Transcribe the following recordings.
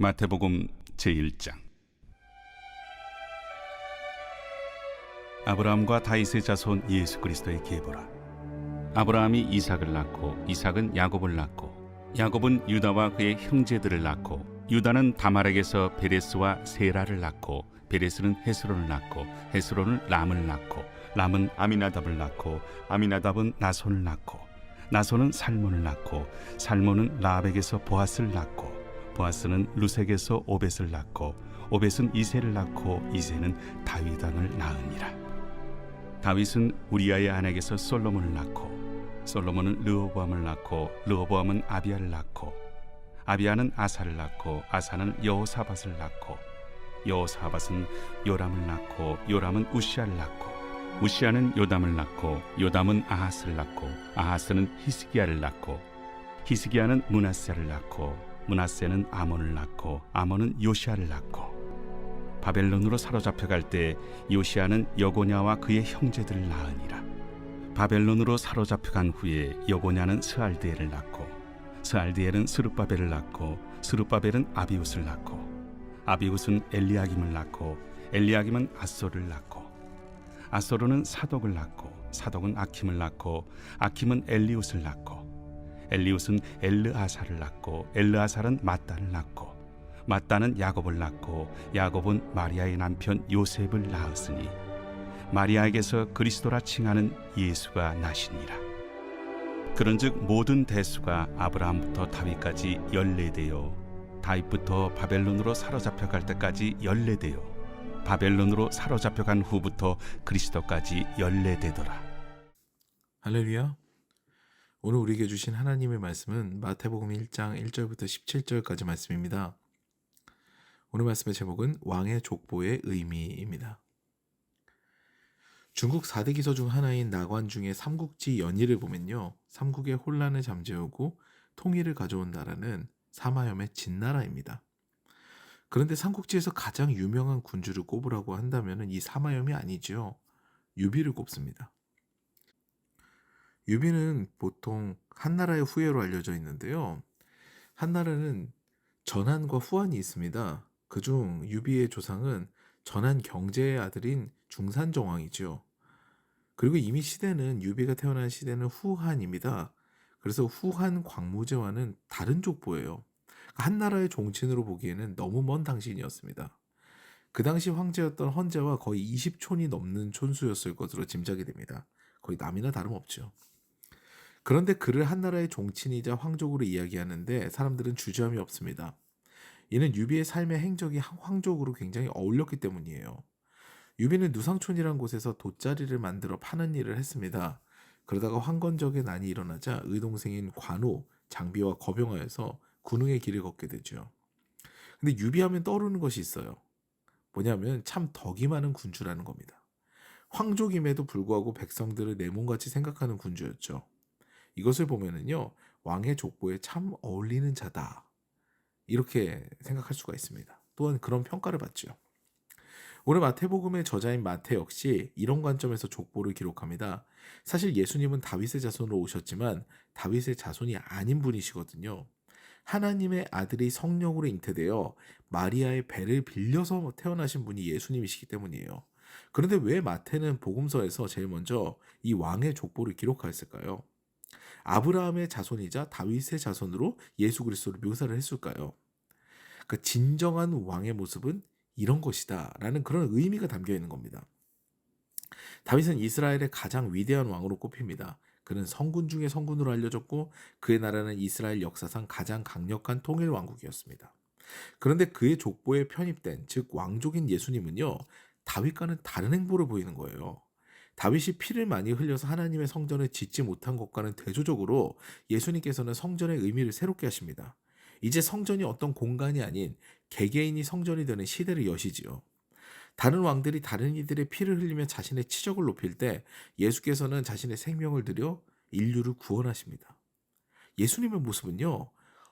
마태복음 제1장. 아브라함과 다윗의 자손 예수 그리스도의 계보라. 아브라함이 이삭을 낳고 이삭은 야곱을 낳고 야곱은 유다와 그의 형제들을 낳고 유다는 다말에게서 베레스와 세라를 낳고 베레스는 헤스론을 낳고 헤스론은 람을 낳고 람은 아미나답을 낳고 아미나답은 나손을 낳고 나손은 살몬을 낳고 살몬은 라합에게서 보아스를 낳고 보아스는 루색에서 오벳을 낳고 오벳은 이새를 낳고 이새는 다윗 왕을 낳으니라. 다윗은 우리아의 아내에게서 솔로몬을 낳고 솔로몬은 르호보암을 낳고 르호보암은 아비야를 낳고 아비야는 아사를 낳고 아사는 여호사밧을 낳고 여호사밧은 요람을 낳고 요람은 우시아를 낳고 우시아는 요담을 낳고 요담은 아하스를 낳고 아하스는 히스기야를 낳고 히스기야는 므낫세를 낳고 므낫세는 아몬을 낳고 아몬은 요시아를 낳고 바벨론으로 사로잡혀갈 때 요시아는 여고냐와 그의 형제들을 낳으니라. 바벨론으로 사로잡혀간 후에 여고냐는 스알드엘을 낳고 스알드엘은 스룹바벨을 낳고 스룹바벨은 아비웃을 낳고 아비웃은 엘리야김을 낳고 엘리야김은 아소를 낳고 아소르는 사독을 낳고 사독은 아킴을 낳고 아킴은 엘리웃을 낳고 엘리웃은 엘르아사를 낳고 엘르아살은 맏단을 낳고 맏단은 야곱을 낳고 야곱은 마리아의 남편 요셉을 낳았으니 마리아에게서 그리스도라 칭하는 예수가 나시니라. 그런즉 모든 대수가 아브라함부터 다윗까지 14대요 다윗부터 바벨론으로 사로잡혀갈 때까지 14대요 바벨론으로 사로잡혀간 후부터 그리스도까지 14대더라. 할렐루야. 오늘 우리에게 주신 하나님의 말씀은 마태복음 1장 1절부터 17절까지 말씀입니다. 오늘 말씀의 제목은 왕의 족보의 의미입니다. 중국 4대 기서 중 하나인 나관중의 삼국지 연의를 보면요, 삼국의 혼란을 잠재우고 통일을 가져온 나라는 사마염의 진나라입니다. 그런데 삼국지에서 가장 유명한 군주를 꼽으라고 한다면 이 사마염이 아니죠. 유비를 꼽습니다. 유비는 보통 한나라의 후예로 알려져 있는데요. 한나라는 전한과 후한이 있습니다. 그중 유비의 조상은 전한 경제의 아들인 중산정왕이죠. 그리고 이미 시대는 유비가 태어난 시대는 후한입니다. 그래서 후한 광무제와는 다른 족보예요. 한나라의 종친으로 보기에는 너무 먼 당신이었습니다. 그 당시 황제였던 헌제와 거의 20촌이 넘는 촌수였을 것으로 짐작이 됩니다. 거의 남이나 다름없죠. 그런데 그를 한나라의 종친이자 황족으로 이야기하는데 사람들은 주저함이 없습니다. 이는 유비의 삶의 행적이 황족으로 굉장히 어울렸기 때문이에요. 유비는 누상촌이란 곳에서 돗자리를 만들어 파는 일을 했습니다. 그러다가 황건적의 난이 일어나자 의동생인 관우, 장비와 거병하여서 군웅의 길을 걷게 되죠. 근데 유비하면 떠오르는 것이 있어요. 뭐냐면 참 덕이 많은 군주라는 겁니다. 황족임에도 불구하고 백성들을 내 몸같이 생각하는 군주였죠. 이것을 보면은요, 왕의 족보에 참 어울리는 자다, 이렇게 생각할 수가 있습니다. 또한 그런 평가를 받죠. 오늘 마태복음의 저자인 마태 역시 이런 관점에서 족보를 기록합니다. 사실 예수님은 다윗의 자손으로 오셨지만 다윗의 자손이 아닌 분이시거든요. 하나님의 아들이 성령으로 잉태되어 마리아의 배를 빌려서 태어나신 분이 예수님이시기 때문이에요. 그런데 왜 마태는 복음서에서 제일 먼저 이 왕의 족보를 기록하였을까요? 아브라함의 자손이자 다윗의 자손으로 예수 그리스도를 묘사를 했을까요? 그 진정한 왕의 모습은 이런 것이다 라는 그런 의미가 담겨 있는 겁니다. 다윗은 이스라엘의 가장 위대한 왕으로 꼽힙니다. 그는 성군 중에 성군으로 알려졌고 그의 나라는 이스라엘 역사상 가장 강력한 통일 왕국이었습니다. 그런데 그의 족보에 편입된, 즉 왕족인 예수님은요, 다윗과는 다른 행보를 보이는 거예요. 다윗이 피를 많이 흘려서 하나님의 성전을 짓지 못한 것과는 대조적으로 예수님께서는 성전의 의미를 새롭게 하십니다. 이제 성전이 어떤 공간이 아닌 개개인이 성전이 되는 시대를 여시지요. 다른 왕들이 다른 이들의 피를 흘리며 자신의 치적을 높일 때 예수께서는 자신의 생명을 들여 인류를 구원하십니다. 예수님의 모습은요,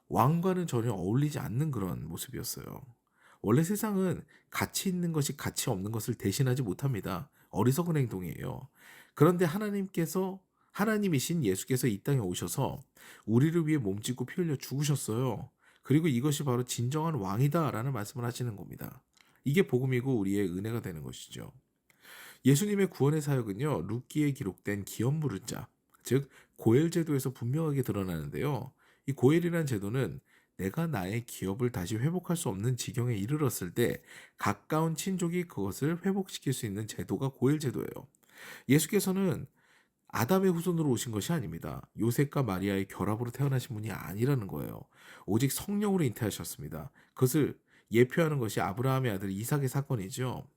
왕과는 전혀 어울리지 않는 그런 모습이었어요. 원래 세상은 가치 있는 것이 가치 없는 것을 대신하지 못합니다. 어리석은 행동이에요. 그런데 하나님이신 예수께서 이 땅에 오셔서 우리를 위해 몸짓고 피 흘려 죽으셨어요. 그리고 이것이 바로 진정한 왕이다라는 말씀을 하시는 겁니다. 이게 복음이고 우리의 은혜가 되는 것이죠. 예수님의 구원의 사역은요, 룻기에 기록된 기업 물은 자, 즉 고엘 제도에서 분명하게 드러나는데요. 이 고엘이라는 제도는 내가 나의 기업을 다시 회복할 수 없는 지경에 이르렀을 때 가까운 친족이 그것을 회복시킬 수 있는 제도가 고엘 제도예요. 예수께서는 아담의 후손으로 오신 것이 아닙니다. 요셉과 마리아의 결합으로 태어나신 분이 아니라는 거예요. 오직 성령으로 잉태하셨습니다. 그것을 예표하는 것이 아브라함의 아들 이삭의 사건이죠.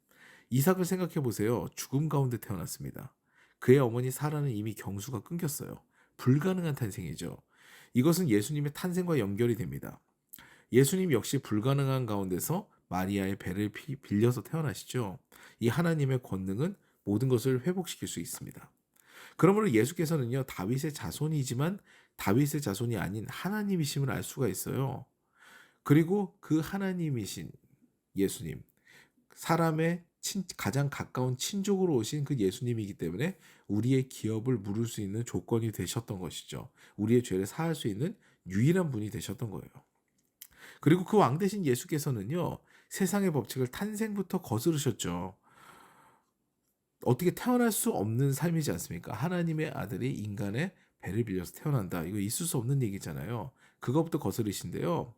이삭을 생각해 보세요. 죽음 가운데 태어났습니다. 그의 어머니 사라는 이미 경수가 끊겼어요. 불가능한 탄생이죠. 이것은 예수님의 탄생과 연결이 됩니다. 예수님 역시 불가능한 가운데서 마리아의 배를 빌려서 태어나시죠. 이 하나님의 권능은 모든 것을 회복시킬 수 있습니다. 그러므로 예수께서는요, 다윗의 자손이지만 다윗의 자손이 아닌 하나님이심을 알 수가 있어요. 그리고 그 하나님이신 예수님, 사람의 가장 가까운 친족으로 오신 그 예수님이기 때문에 우리의 기업을 물을 수 있는 조건이 되셨던 것이죠. 우리의 죄를 사할 수 있는 유일한 분이 되셨던 거예요. 그리고 그 왕 대신 예수께서는요, 세상의 법칙을 탄생부터 거스르셨죠. 어떻게 태어날 수 없는 삶이지 않습니까? 하나님의 아들이 인간의 배를 빌려서 태어난다. 이거 있을 수 없는 얘기잖아요. 그것부터 거스르신데요.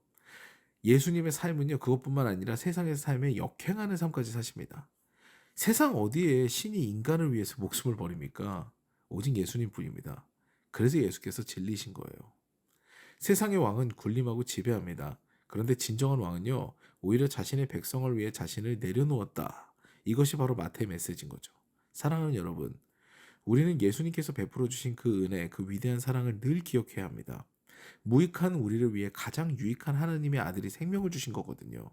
예수님의 삶은요, 그것뿐만 아니라 세상의 삶에 역행하는 삶까지 사십니다. 세상 어디에 신이 인간을 위해서 목숨을 버립니까? 오직 예수님뿐입니다. 그래서 예수께서 진리신 거예요. 세상의 왕은 군림하고 지배합니다. 그런데 진정한 왕은요, 오히려 자신의 백성을 위해 자신을 내려놓았다. 이것이 바로 마태의 메시지인 거죠. 사랑하는 여러분, 우리는 예수님께서 베풀어 주신 그 은혜, 그 위대한 사랑을 늘 기억해야 합니다. 무익한 우리를 위해 가장 유익한 하나님의 아들이 생명을 주신 거거든요.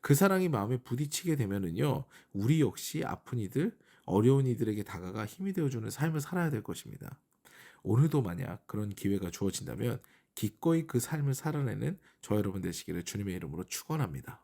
그 사랑이 마음에 부딪히게 되면은요, 우리 역시 아픈 이들, 어려운 이들에게 다가가 힘이 되어주는 삶을 살아야 될 것입니다. 오늘도 만약 그런 기회가 주어진다면 기꺼이 그 삶을 살아내는 저 여러분 되시기를 주님의 이름으로 축원합니다.